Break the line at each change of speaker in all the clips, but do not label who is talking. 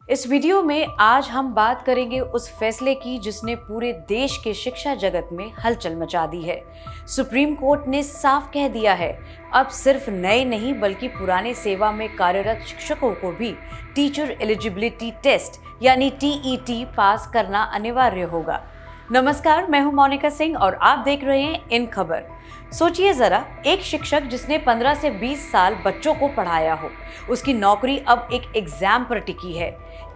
इस वीडियो में आज हम बात करेंगे उस फैसले की जिसने पूरे देश के शिक्षा जगत में हलचल मचा दी है। सुप्रीम कोर्ट ने साफ कह दिया है, अब सिर्फ नए नहीं बल्कि पुराने सेवा में कार्यरत शिक्षकों को भी टीचर एलिजिबिलिटी टेस्ट यानी TET पास करना अनिवार्य होगा। नमस्कार, मैं हूं मोनिका सिंह और आप देख रहे हैं इन खबर। सोचिए जरा, एक शिक्षक जिसने 15 से 20 साल बच्चों को पढ़ाया हो, उसकी नौकरी अब एक एग्जाम पर टिकी है।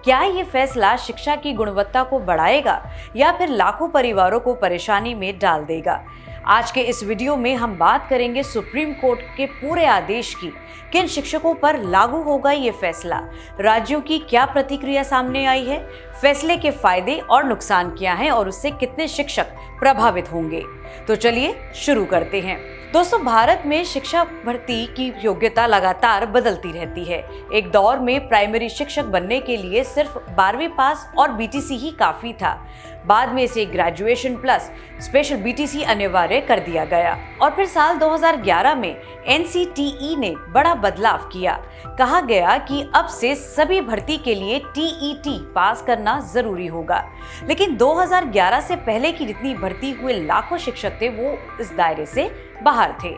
क्या ये फैसला शिक्षा की गुणवत्ता को बढ़ाएगा या फिर लाखों परिवारों को परेशानी में डाल देगा? आज के इस वीडियो में हम बात करेंगे सुप्रीम कोर्ट के पूरे आदेश की, किन शिक्षकों पर लागू होगा ये फैसला, राज्यों की क्या प्रतिक्रिया सामने आई है, फैसले के फायदे और नुकसान क्या हैं और उससे कितने शिक्षक प्रभावित होंगे। तो चलिए शुरू करते हैं। दोस्तों, भारत में शिक्षा भर्ती की योग्यता लगातार बदलती रहती है। एक दौर में प्राइमरी शिक्षक बनने के लिए सिर्फ 12वीं पास और BTC ही काफी था। बाद में इसे ग्रेजुएशन प्लस स्पेशल BTC अनिवार्य कर दिया गया और फिर साल 2011 में NCTE ने बड़ा बदलाव किया। कहा गया कि अब से सभी भर्ती के लिए TET पास करना जरूरी होगा। लेकिन 2011 से पहले की जितनी भर्ती हुए लाखों शिक्षक थे वो इस दायरे से बाहर थे,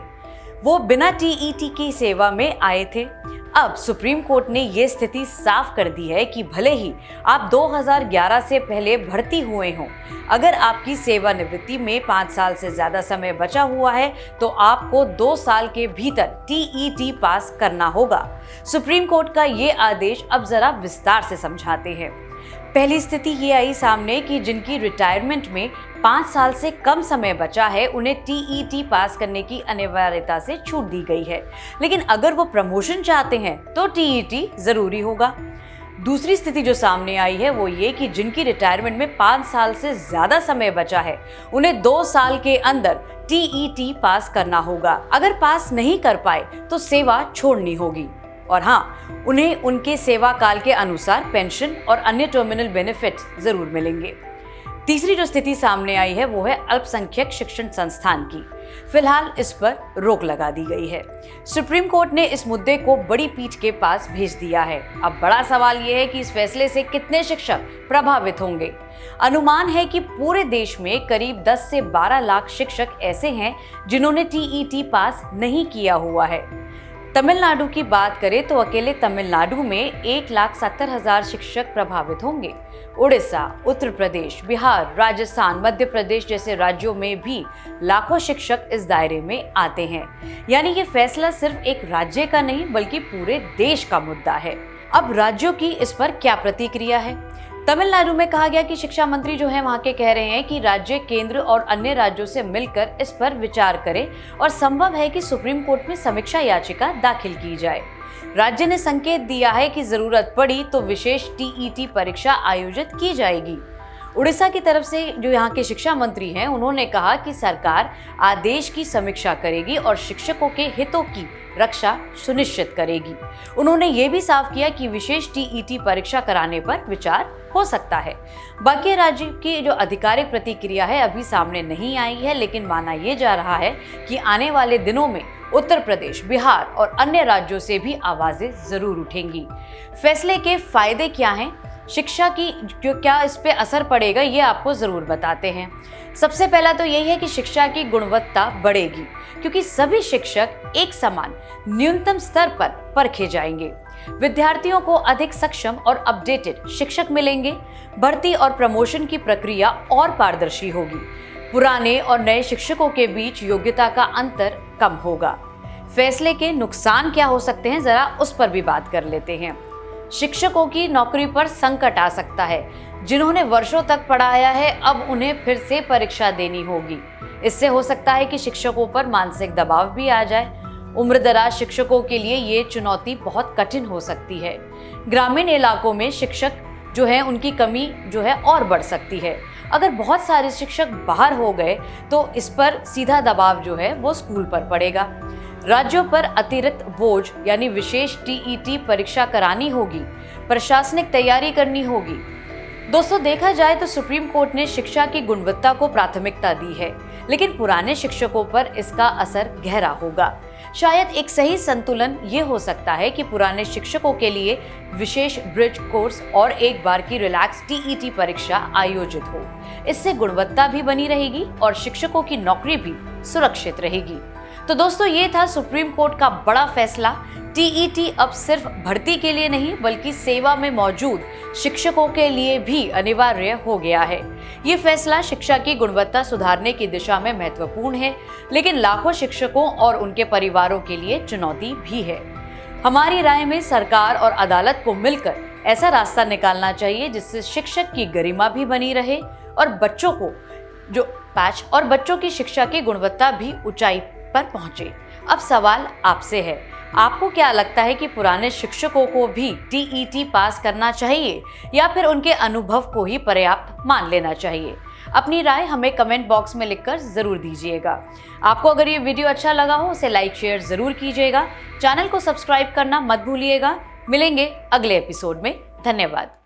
वो बिना TET की सेवा में आए थे। अब सुप्रीम कोर्ट ने ये स्थिति साफ कर दी है कि भले ही आप 2011 से पहले भर्ती हुए हों, अगर आपकी सेवानिवृत्ति में 5 साल से ज्यादा समय बचा हुआ है तो आपको 2 साल के भीतर TET पास करना होगा। सुप्रीम कोर्ट का ये आदेश अब जरा विस्तार से समझाते हैं। पहली स्थिति ये आई सामने कि जिनकी रिटायरमेंट में 5 साल से कम समय बचा है, उन्हें TET पास करने की अनिवार्यता से छूट दी गई है। लेकिन अगर वो प्रमोशन चाहते हैं तो TET जरूरी होगा। दूसरी स्थिति जो सामने आई है वो ये कि जिनकी रिटायरमेंट में 5 साल से ज्यादा समय बचा है, उन्हें 2 साल के अंदर TET पास करना होगा। अगर पास नहीं कर पाए तो सेवा छोड़नी होगी और हाँ, उन्हें उनके सेवा काल के अनुसार पेंशन और अन्य टर्मिनल बेनिफिट जरूर मिलेंगे। तीसरी जो स्थिति सामने आई है वो है अल्पसंख्यक शिक्षण संस्थान की। फिलहाल इस पर रोक लगा दी गई है। सुप्रीम कोर्ट ने इस मुद्दे को बड़ी पीठ के पास भेज दिया है। अब बड़ा सवाल ये है कि इस फैसले से कितने शिक्षक प्रभावित होंगे। अनुमान है कि पूरे देश में करीब 10 से 12 लाख शिक्षक ऐसे हैं जिन्होंने TET पास नहीं किया हुआ है। तमिलनाडु की बात करें तो अकेले तमिलनाडु में 1,70,000 शिक्षक प्रभावित होंगे। उड़ीसा, उत्तर प्रदेश, बिहार, राजस्थान, मध्य प्रदेश जैसे राज्यों में भी लाखों शिक्षक इस दायरे में आते हैं। यानी ये फैसला सिर्फ एक राज्य का नहीं बल्कि पूरे देश का मुद्दा है। अब राज्यों की इस पर क्या प्रतिक्रिया है? तमिलनाडु में कहा गया कि शिक्षा मंत्री जो है वहां के कह रहे हैं कि राज्य, केंद्र और अन्य राज्यों से मिलकर इस पर विचार करें और संभव है कि सुप्रीम कोर्ट में समीक्षा याचिका दाखिल की जाए। राज्य ने संकेत दिया है कि जरूरत पड़ी तो विशेष TET परीक्षा आयोजित की जाएगी। उड़ीसा की तरफ से जो यहाँ के शिक्षा मंत्री हैं, उन्होंने कहा कि सरकार आदेश की समीक्षा करेगी और शिक्षकों के हितों की रक्षा सुनिश्चित करेगी। उन्होंने ये भी साफ किया कि विशेष TET परीक्षा कराने पर विचार हो सकता है। बाकी राज्य की जो आधिकारिक प्रतिक्रिया है अभी सामने नहीं आई है, लेकिन माना यह जा रहा है कि आने वाले दिनों में उत्तर प्रदेश, बिहार और अन्य राज्यों से भी आवाजें जरूर उठेंगी। फैसले के फायदे क्या हैं, शिक्षा की जो क्या इस पे असर पड़ेगा, ये आपको जरूर बताते हैं। सबसे पहला तो यही है कि शिक्षा की गुणवत्ता बढ़ेगी क्योंकि सभी शिक्षक एक समान न्यूनतम स्तर पर परखे जाएंगे। विद्यार्थियों को अधिक सक्षम और अपडेटेड शिक्षक मिलेंगे। भर्ती और प्रमोशन की प्रक्रिया और पारदर्शी होगी। पुराने और नए शिक्षकों के बीच योग्यता का अंतर कम होगा। फैसले के नुकसान क्या हो सकते हैं, जरा उस पर भी बात कर लेते हैं। शिक्षकों की नौकरी पर संकट आ सकता है। जिन्होंने वर्षों तक पढ़ाया है अब उन्हें फिर से परीक्षा देनी होगी। इससे हो सकता है कि शिक्षकों पर मानसिक दबाव भी आ जाए। उम्रदराज शिक्षकों के लिए ये चुनौती बहुत कठिन हो सकती है। ग्रामीण इलाकों में शिक्षक जो है उनकी कमी जो है और बढ़ सकती है। अगर बहुत सारे शिक्षक बाहर हो गए तो इस पर सीधा दबाव जो है वो स्कूल पर पड़ेगा। राज्यों पर अतिरिक्त बोझ यानी विशेष TET परीक्षा करानी होगी। प्रशासनिक तैयारी करनी होगी। दोस्तों, देखा जाए तो सुप्रीम कोर्ट ने शिक्षा की गुणवत्ता को प्राथमिकता दी है, लेकिन पुराने शिक्षकों पर इसका असर गहरा होगा। शायद एक सही संतुलन ये हो सकता है कि पुराने शिक्षकों के लिए विशेष ब्रिज कोर्स और एक बार की रिलैक्स टीईटी परीक्षा आयोजित हो। इससे गुणवत्ता भी बनी रहेगी और शिक्षकों की नौकरी भी सुरक्षित रहेगी। तो दोस्तों, ये था सुप्रीम कोर्ट का बड़ा फैसला। टीईटी अब सिर्फ भर्ती के लिए नहीं बल्कि सेवा में मौजूद शिक्षकों के लिए भी अनिवार्य हो गया है। ये फैसला शिक्षा की गुणवत्ता सुधारने की दिशा में महत्वपूर्ण है, लेकिन लाखों शिक्षकों और उनके परिवारों के लिए चुनौती भी है। हमारी राय में सरकार और अदालत को मिलकर ऐसा रास्ता निकालना चाहिए जिससे शिक्षक की गरिमा भी बनी रहे और बच्चों की शिक्षा की गुणवत्ता भी ऊंचाई पर पहुंचे। अब सवाल आपसे है, आपको क्या लगता है कि पुराने शिक्षकों को भी टीईटी पास करना चाहिए या फिर उनके अनुभव को ही पर्याप्त मान लेना चाहिए? अपनी राय हमें कमेंट बॉक्स में लिखकर जरूर दीजिएगा। आपको अगर ये वीडियो अच्छा लगा हो उसे लाइक शेयर जरूर कीजिएगा। चैनल को सब्सक्राइब करना मत भूलिएगा। मिलेंगे अगले एपिसोड में। धन्यवाद।